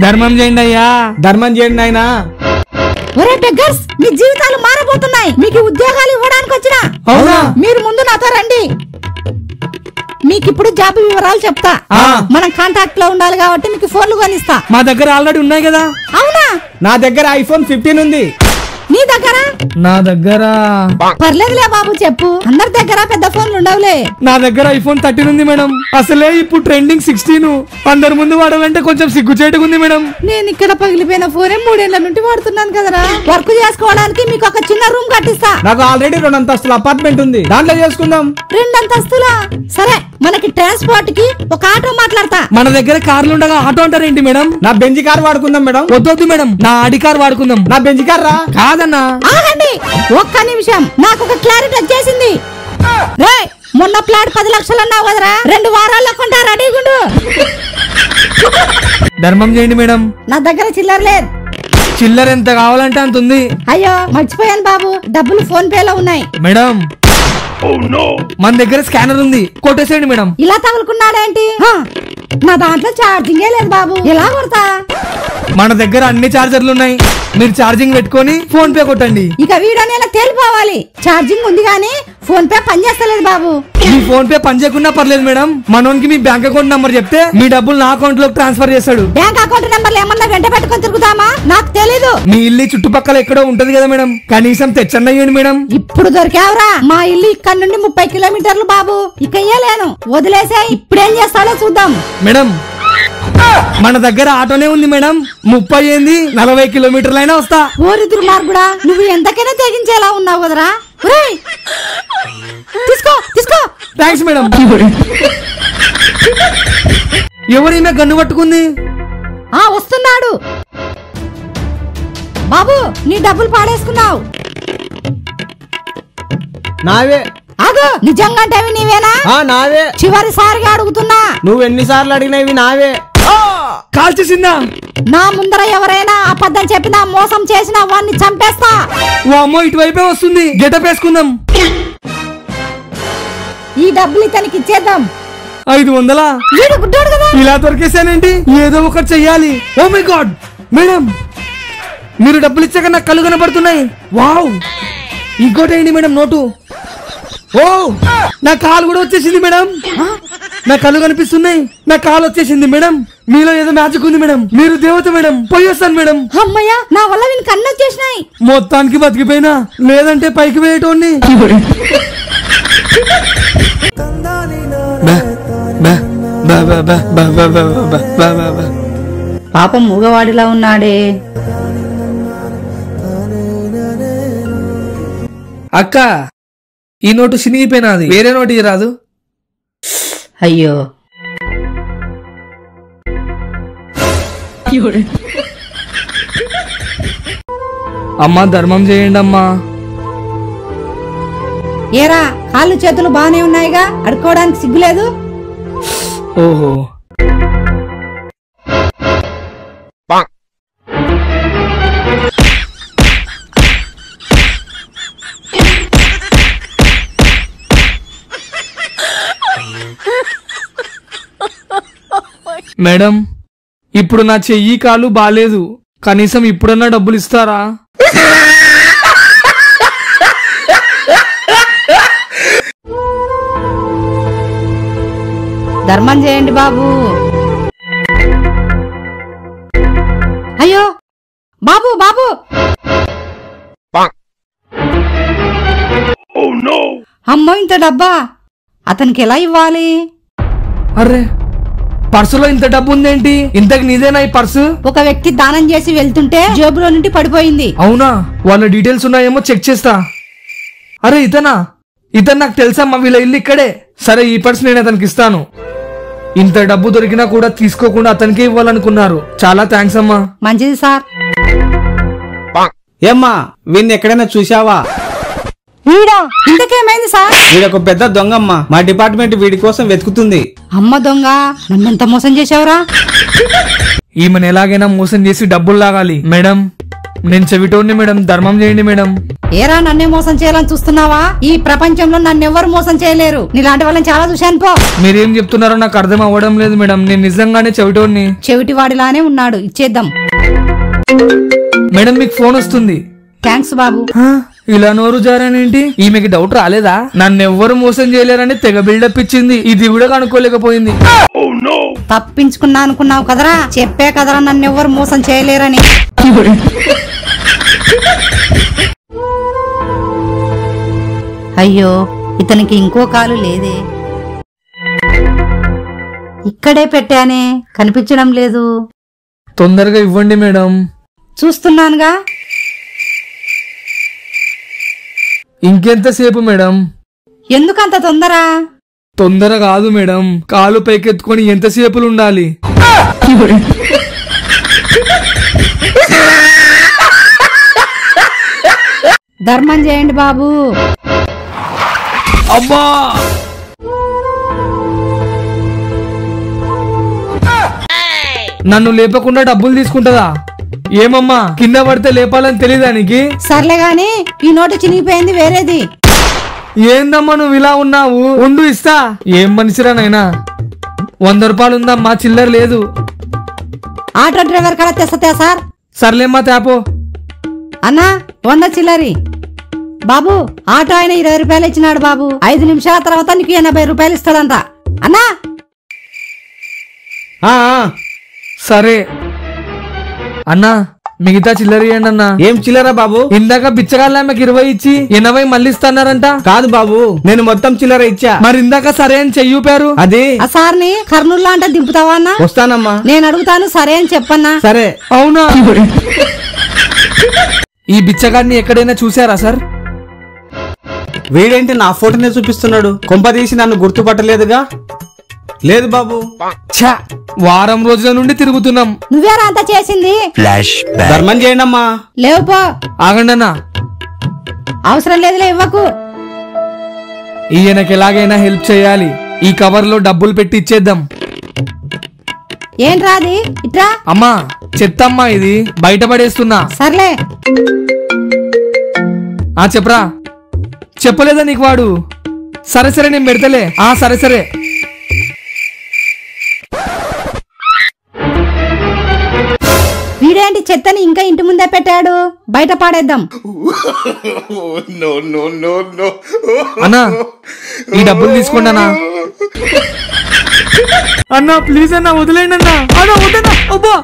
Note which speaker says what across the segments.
Speaker 1: ధర్మం చేయండి అయ్యా, ధర్మం చేయండి ఆయన.
Speaker 2: ఒరే బెగ్గర్స్, మీ జీవితాలు మారబోతున్నాయి. మీకు ఉద్యోగాలు ఇవ్వడానికి వచ్చినా.
Speaker 1: అవునా?
Speaker 2: మీరు ముందు నాతో రండి. మీకు ఇప్పుడు జాబ్ వివరాలు చెప్తా. మనం కాంటాక్ట్ లో ఉండాలి కాబట్టి మీకు ఫోన్లు కొనిస్తా.
Speaker 1: మా దగ్గర ఆల్రెడీ ఉన్నాయి కదా.
Speaker 2: అవునా?
Speaker 1: నా దగ్గర ఐఫోన్ 15 ఉంది.
Speaker 2: నీ దగ్గర?
Speaker 1: నా దగ్గర
Speaker 2: పర్లేదులే బాబు, చెప్పు. అందరి దగ్గర పెద్ద ఫోన్లు ఉండవులే.
Speaker 1: నా దగ్గర ఐఫోన్ 13 ఉంది మేడం. అసలే ఇప్పుడు ట్రెండింగ్ 16. అందరి ముందు వాడాలంటే కొంచెం సిగ్గుచేటుగా ఉంది మేడం.
Speaker 2: నేను ఇక్కడ పగిలిపోయిన ఫోనే 3 ఏళ్ల నుండి వాడుతున్నాను కదరా. వర్క్ చేసుకోవడానికి మీకు ఒక చిన్న రూమ్ కట్టిస్తా.
Speaker 1: నాకు ఆల్రెడీ 2 అంతస్తుల అపార్ట్మెంట్ ఉంది, దాంట్లో చేసుకుందాం.
Speaker 2: 2 అంతస్తులా? సరే, మనకి ట్రాన్స్పోర్ట్ కి ఒక ఆటో మాట్లాడతా.
Speaker 1: మన దగ్గర కార్లు ఉండగా ఆటో అంటారేంటి మేడం? నా బెంజ్ కార్ వాడుకుందాం మేడం. వద్దొద్దు మేడం, నా ఆడి కార్ వాడుకుందాం. నా బెంజ్ కార్ రా. కాదన్నా.
Speaker 2: ఆగండి ఒక్క నిమిషం, నాకు ఒక క్లారిటీ వచ్చేసింది. రేయ్, మొన్న ప్లాట్ 10 లక్షలు అన్నావు కదరా, 2 వారాల్లో కొంటా, రెడీగుండు.
Speaker 1: ధర్మం చేయండి మేడం.
Speaker 2: నా దగ్గర చిల్లర లేదు.
Speaker 1: చిల్లర ఎంత కావాలంటే అంత ఉంది.
Speaker 2: అయ్యో మర్చిపోయాను బాబు, డబ్బులు ఫోన్ పే లో ఉన్నాయి.
Speaker 1: మేడం మన దగ్గర స్కానర్ ఉంది, కొట్టేసేయండి మేడం.
Speaker 2: ఇలా తగులుకున్నాడేంటి? నా దాంట్లో ఛార్జింగే లేదు బాబు, ఎలా కొడతా?
Speaker 1: మన దగ్గర అన్ని చార్జర్లు ఉన్నాయి, మీరు ఛార్జింగ్ పెట్టుకొని ఫోన్ పే కొట్టండి.
Speaker 2: ఇక వీడనేలా తేలిపోవాలి. ఛార్జింగ్ ఉంది కానీ ఫోన్ పే పని చేస్తలేదు బాబు.
Speaker 1: మీ ఫోన్ పే పని చేయకుండా పర్లేదు మేడం, మనోనికి మీ బ్యాంక్ అకౌంట్ నంబర్ చెప్తే మీ డబ్బులు నా అకౌంట్ లోకి ట్రాన్స్ఫర్ చేస్తాడు.
Speaker 2: బ్యాంక్ అకౌంట్ నంబర్లు ఏమన్నా వెంట పెట్టుకొని తిరుగుతామా? నాకు తెలీదు.
Speaker 1: మీ ఇల్లు చుట్టుపక్కల ఎక్కడో ఉంటది కదా మేడం, కనీసం తెచ్చన్నయ్యండి మేడం.
Speaker 2: ఇప్పుడు దొరికావురా. మా ఇల్లు ఇక్కడ నుండి 30 కిలోమీటర్లు బాబు, ఇక ఇయ్యలేను, వదిలేసే. ఇప్పుడేం చేస్తాడో చూద్దాం.
Speaker 1: మేడం మన దగ్గర ఆటోనే ఉంది మేడం, 30 ఏంది 40 కిలోమీటర్లైనా వస్తా.
Speaker 2: ఓరి దుర్మార్గుడా, నువ్వు ఎంతకైనా తెగించేలా ఉన్నావు కదరా. తీసుకో తీసుకో.
Speaker 1: Thanks madam. ఎవరైనా గన్ను పట్టుకుంది?
Speaker 2: వస్తున్నాడు. బాబు, నీ డబ్బులు పాడేసుకున్నావు.
Speaker 1: నావే.
Speaker 2: ఆగు, నిజంగా అంటే అవి నీవేనా?
Speaker 1: నావే.
Speaker 2: చివరిసారిగా అడుగుతున్నా.
Speaker 1: నువ్వు ఎన్నిసార్లు అడిగినవి నావే. కాల్చేసిందా?
Speaker 2: నా ముందర ఎవరైనా అబద్ధం చెప్పినా మోసం చేసినా వాడిని చంపేస్తా.
Speaker 1: వామ్మో, ఇటువైపే వస్తుంది, గెటప్ వేసుకుందాం.
Speaker 2: ఈ డబ్బులు ఇతనికి ఇచ్చేద్దాం.
Speaker 1: 500?
Speaker 2: వీడు గుడ్డోడు కదా.
Speaker 1: ఇలా దొరికేసానండి, ఏదో ఒకటి చెయ్యాలి. ఓ మై గాడ్ మేడం, మీరు డబ్బులు ఇచ్చాక నాకు కళ్ళు కనబడుతున్నాయి. వావ్, ఇంకోటేంటి మేడం నోటు. ఓ, నా కాలు కూడా వచ్చేసింది మేడం. నా కళ్ళు కనిపిస్తున్నాయి, నా కాలు వచ్చేసింది మేడం. మీలో ఏదో మ్యాజిక్ ఉంది మేడం, మీరు దేవత మేడం. పోయి వస్తాను మేడం.
Speaker 2: అమ్మయ్యా, నా వల్ల వీని కన్ను వచ్చేసినాయి.
Speaker 1: మొత్తానికి బతికిపోయినా, లేదంటే పైకి వేయటోని.
Speaker 2: పాపం మూగవాడిలా ఉన్నాడే.
Speaker 1: అక్క, ఈ నోటు చినిగిపోయినది, వేరే నోటు రాదు.
Speaker 2: అయ్యో,
Speaker 1: అమ్మా ధర్మం చేయండి అమ్మా.
Speaker 2: ఏరా, కాళ్ళు చేతులు బానే ఉన్నాయిగా, అడుక్కోవడానికి సిగ్గులేదు.
Speaker 1: ఓహో, మేడం ఇప్పుడు నా చెయ్యి కాలు బాలేదు, కనీసం ఇప్పుడన్నా డబ్బులు ఇస్తారా?
Speaker 2: ధర్మం చేయండి బాబు. అయ్యో బాబు, బాబు. అమ్మో, ఇంత డబ్బా అతనికి ఎలా ఇవ్వాలి?
Speaker 1: అర్రే, పర్సులో ఇంత డబ్బు ఉందేంటి? ఇంతకు నీదేనా ఈ పర్సు?
Speaker 2: ఒక వ్యక్తి దానం చేసి వెళ్తుంటే జేబులో నుండి పడిపోయింది.
Speaker 1: అవునా? వాళ్ళ డీటెయిల్స్ ఉన్నాయేమో చెక్ చేస్తా. అరే ఇతనా? ఇతను నాకు తెలుసమ్మా, వీళ్ళ ఇల్లు ఇక్కడే. సరే, ఈ పర్సు నేను అతనికి ఇస్తాను. ఇంత డబ్బు దొరికినా కూడా తీసుకోకుండా అతనికే ఇవ్వాలనుకున్నారు. చాలా థ్యాంక్స్ అమ్మా.
Speaker 2: మంచిది సార్.
Speaker 3: ఏమ్మా, వీడిని ఎక్కడైనా చూసావా?
Speaker 2: వీడా? ఇంతకేమైంది సార్?
Speaker 3: వీడొక పెద్ద దొంగమ్మా, మా డిపార్ట్మెంట్ వీడి కోసం వెతుకుతుంది.
Speaker 2: అమ్మ దొంగ, నన్నెంత మోసం చేసావురా?
Speaker 1: ఈమెను ఎలాగైనా మోసం చేసి డబ్బులు లాగాలి. మేడం నేను చెవిటోడిని మేడం, ధర్మం చేయండి మేడం.
Speaker 2: ఏరా నన్నే మోసం చేయాలని చూస్తున్నావా? ఈ ప్రపంచంలో నన్నెవ్వరు మోసం చేయలేరు. నీలాంటి వాళ్ళని చాలా చూశాను పో.
Speaker 1: మీరేం చెప్తున్నారో నాకు అర్థం అవ్వడం లేదు మేడం. నేను నిజంగానే చెవిటోడిని.
Speaker 2: చెవిటివాడిలానే ఉన్నాడు, ఇచ్చేద్దాం.
Speaker 1: మేడం మీకు ఫోన్ వస్తుంది.
Speaker 2: థ్యాంక్స్ బాబు.
Speaker 1: ఇలా నోరు జారానేంటి? ఈమెకి డౌట్ రాలేదా? నన్నెవ్వరు మోసం చేయలేరని తెగ బిల్డప్ ఇచ్చింది. ఇది కూడా కనుక్కోలేకపోయింది.
Speaker 2: తప్పించుకున్నా అనుకున్నావు కదరా, చెప్పే కదరా నన్నెవ్వరు మోసం చేయలేరని. అయ్యో ఇతనికి ఇంకో కాలు లేదే. ఇక్కడే పెట్టానే, కనిపించడం లేదు.
Speaker 1: తొందరగా ఇవ్వండి మేడం.
Speaker 2: చూస్తున్నానుగా.
Speaker 1: ఇంకెంతసేపు మేడం?
Speaker 2: ఎందుకంత తొందర?
Speaker 1: తొందర కాదు మేడం, కాలు పైకెత్తుకొని ఎంతసేపులు ఉండాలి?
Speaker 2: ధర్మం చేయండి బాబు.
Speaker 1: అబ్బా నన్ను లేపకుండా డబ్బులు తీసుకుంటదా? ఏమమ్మా కింద పడితే లేపాలని తెలీదా నీకు?
Speaker 2: సర్లే గాని ఈ నోటు చినిగిపోయింది, వేరేది.
Speaker 1: ఏందమ్మా నువ్వు ఇలా ఉన్నావు? ఉండు ఇస్తా. ఏం మనిషిరా నైనా? 100 రూపాయలు ఉందమ్మా, చిల్లర లేదు.
Speaker 2: ఆటో డ్రైవర్ కదా తెస్తా సార్.
Speaker 1: సర్లేమ్మా తేపో.
Speaker 2: అన్నా 100 చిల్లరి. బాబు ఆటో ఆయన 20 రూపాయలు ఇచ్చినాడు బాబు. 5 నిమిషాల తర్వాత నీకు 80 రూపాయలు ఇస్తాడంట. అన్నా
Speaker 1: సరే అన్నా, మిగతా చిల్లర ఇవ్వండి అన్నా.
Speaker 3: ఏం చిల్లరా బాబు?
Speaker 1: ఇందాక బిచ్చగాళ్ళ ఆమెకి 20 ఇచ్చి 80 మళ్ళీ ఇస్తాన్నారంట.
Speaker 3: కాదు బాబు, నేను మొత్తం చిల్లర ఇచ్చా.
Speaker 1: మరి ఇందాక సరే అని చెయ్యూపారు.
Speaker 3: అది
Speaker 2: ఆ సార్ని కర్నూలు అంటే దింపుతావా అన్నా?
Speaker 3: వస్తానమ్మా.
Speaker 2: నేను అడుగుతాను, సరే అని చెప్పన్నా.
Speaker 3: సరే.
Speaker 1: అవునా? ఈ బిచ్చగాడిని ఎక్కడైనా చూసారా సార్?
Speaker 3: వీడేంటి నా ఫోటోనే చూపిస్తున్నాడు? కొంపదీసి నన్ను గుర్తుపట్టలేదుగా? లేదు బాబు.
Speaker 1: ఛా, వారం రోజుల నుండి తిరుగుతున్నాం.
Speaker 2: నువ్వేరా అంతా చేసింది?
Speaker 3: ధర్మం చేయండి అమ్మా.
Speaker 2: లేవు పో.
Speaker 1: ఆగండి అన్నా.
Speaker 2: అవసరం లేదులే, ఇవ్వకు.
Speaker 1: ఈయనకి ఎలాగైనా హెల్ప్ చేయాలి. ఈ కవర్ లో డబ్బులు పెట్టి ఇచ్చేద్దాం.
Speaker 2: ఏంట్రా అది? ఇట్రా.
Speaker 1: అమ్మా చెత్తమ్మా, ఇది బయటపడేస్తున్నా.
Speaker 2: సర్లే.
Speaker 1: చెప్పరా. చెప్పలేదా నీకు వాడు? సరే సరే నేను పెడతలే. సరే సరే.
Speaker 2: వీడేంటి చెత్తని ఇంకా ఇంటి ముందే పెట్టాడు? బయట పాడేద్దాం.
Speaker 1: అన్నా ఈ డబ్బులు తీసుకోండి అన్నా. అన్నా ప్లీజ్ అన్నా, వదిలేండి అన్నా. వద్దన్నా. అబ్బా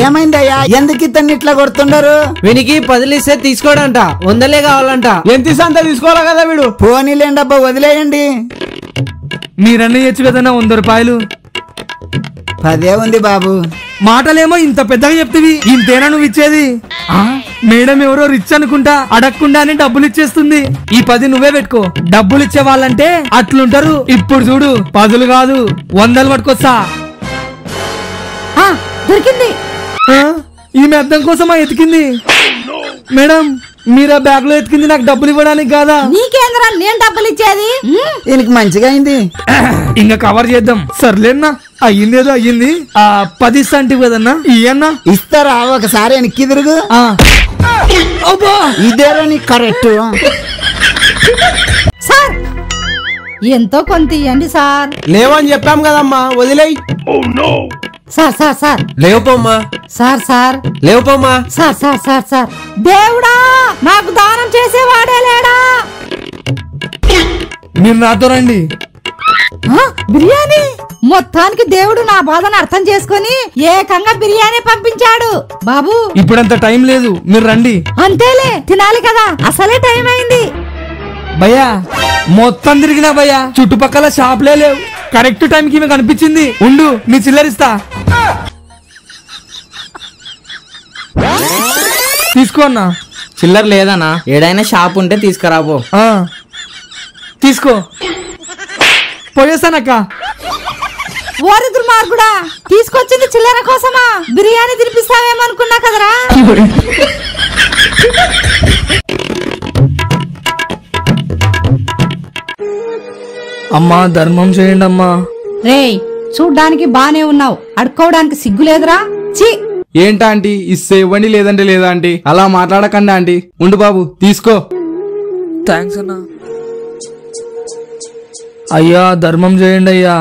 Speaker 4: ఏమైందయ్యా? ఎందుకు ఇతన్ని ఇట్లా కొడుతుండరు?
Speaker 3: వీనికి 10 ఇస్తే తీసుకోడంట, 100 కావాలంట. ఎంత ఇస్తే అంత తీసుకోవాలి కదా వీడు.
Speaker 4: పోనీలేండి అబ్బా, వదిలేయండి.
Speaker 1: మీరన్నీ ఇచ్చు కదన్నా 100 రూపాయలు.
Speaker 4: 10 ఉంది బాబు.
Speaker 1: మాటలేమో ఇంత పెద్దగా చెప్తివి, ఇంతేనా నువ్వు ఇచ్చేది? మేడం ఎవరో రిచ్ అనుకుంటా, అడగకుండానే డబ్బులు ఇచ్చేస్తుంది. ఈ 10 నువ్వే పెట్టుకో. డబ్బులు ఇచ్చే వాళ్ళంటే అట్లుంటారు. ఇప్పుడు చూడు, 10 కాదు 100 పట్టుకొస్తా.
Speaker 2: దొరికింది.
Speaker 1: ఈమె అద్దం కోసమా ఎతికింది? మేడం మీరు ఆ బ్యాగ్ లో ఎతికింది నాకు డబ్బులు ఇవ్వడానికి కాదా?
Speaker 2: నీకేంద్రా నేను డబ్బులు ఇచ్చేది?
Speaker 4: ఈయనకి మంచిగా అయింది.
Speaker 1: ఇంకా కవర్ చేద్దాం. సర్లేన్నా, అయ్యిందేదో అయ్యింది. 10 ఇస్తా అంటే కదన్నా, ఇయ్యన్నా.
Speaker 4: ఇస్తారా? ఒకసారి వెనక్కి తిరుగు. ఇదేరా నీకు కరెక్ట్.
Speaker 2: సార్ ఎంతో కొంత ఇవ్వండి సార్.
Speaker 3: లేవని చెప్పాం కదమ్మా, వదిలేయ్.
Speaker 2: సార్ సార్ సార్
Speaker 3: లేవుపోమ్మా.
Speaker 2: సార్ సార్
Speaker 3: లేవుపోమ్మా.
Speaker 2: సార్ సార్ సార్ సార్ దేవుడా, నాకు దానం చేసేవాడే లేడా?
Speaker 1: మీరు నాతో రండి.
Speaker 2: బిర్యానీ. మొత్తానికి దేవుడు నా బాధను అర్థం చేసుకుని ఏకంగా బిర్యానీ పంపించాడు. బాబు
Speaker 1: ఇప్పుడంత టైం లేదు, మీరు రండి.
Speaker 2: అంతేలే, తినాలి కదా, అసలే టైం అయింది.
Speaker 1: భయ్యా మొత్తం తిరిగినా భయ్యా, చుట్టుపక్కల షాప్లే లేవు. కరెక్ట్ టైంకి మీకు అనిపించింది. ఉండు నీ చిల్లరిస్తా. తీసుకో అన్నా.
Speaker 3: చిల్లర లేదన్నా, ఏడైనా షాప్ ఉంటే తీసుకురాబో.
Speaker 1: తీసుకో. పోయేస్తానక్క.
Speaker 2: ఓరి దుర్మార్గుడా, తీసుకొచ్చింది చిల్లర కోసమా? బిర్యానీ తినిపిస్తావేమనుకున్నా కదరా.
Speaker 1: అమ్మా ధర్మం చేయండి అమ్మా.
Speaker 2: రేయ్ చూడ్డానికి బానే ఉన్నావు, అడుక్కోవడానికి సిగ్గులేదురా? చి
Speaker 1: ఏంటా ఆంటీ ఇస్తే ఇవ్వండి లేదంటే లేదా ఆంటీ అలా మాట్లాడకండి ఆంటీ ఉండు బాబు తీసుకో థ్యాంక్స్ అన్నా అయ్యా ధర్మం చేయండి అయ్యా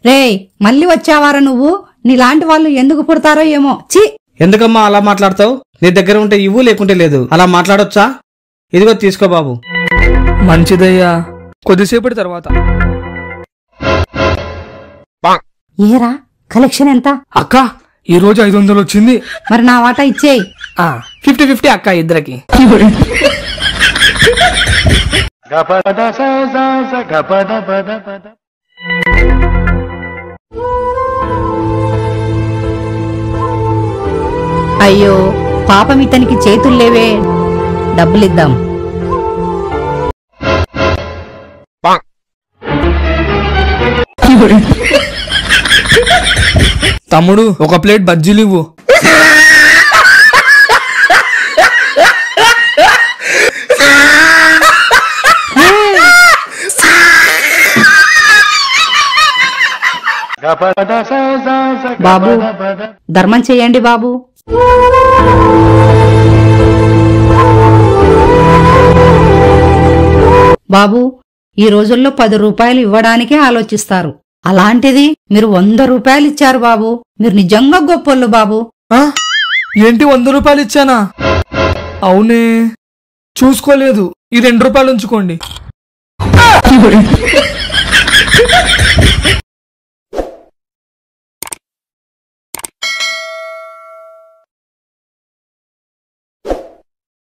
Speaker 2: రేయ్ మళ్ళీ వచ్చావారా నువ్వు నీలాంటి వాళ్ళు ఎందుకు పుడతారో ఏమో చి
Speaker 3: ఎందుకమ్మా అలా మాట్లాడతావు? నీ దగ్గర ఉంటే ఇవ్వు, లేకుంటే లేదు. అలా మాట్లాడొచ్చా? ఇదిగో తీసుకో బాబు.
Speaker 1: మంచిదయ్యా. కొద్దిసేపటి తర్వాత
Speaker 2: ఏరా కలెక్షన్ ఎంత?
Speaker 1: అక్క ఈ రోజు 500 వచ్చింది.
Speaker 2: మరి నా వాటా ఇచ్చేయి.
Speaker 1: 50-50 అక్క ఇద్దరికి.
Speaker 2: అయ్యో పాపం ఇతనికి చేతులు లేవే, డబ్బులిద్దాం.
Speaker 1: తమ్ముడు ఒక ప్లేట్ బజ్జీలు ఇవ్వు.
Speaker 2: బాబు ధర్మం చెయ్యండి బాబు. బాబు ఈ రోజుల్లో 10 రూపాయలు ఇవ్వడానికే ఆలోచిస్తారు, అలాంటిది మీరు 100 రూపాయలు ఇచ్చారు బాబు. మీరు నిజంగా గొప్పోళ్ళు బాబు.
Speaker 1: ఏంటి 100 రూపాయలు ఇచ్చానా? అవునే చూసుకోలేదు. ఈ 2 రూపాయలు ఉంచుకోండి.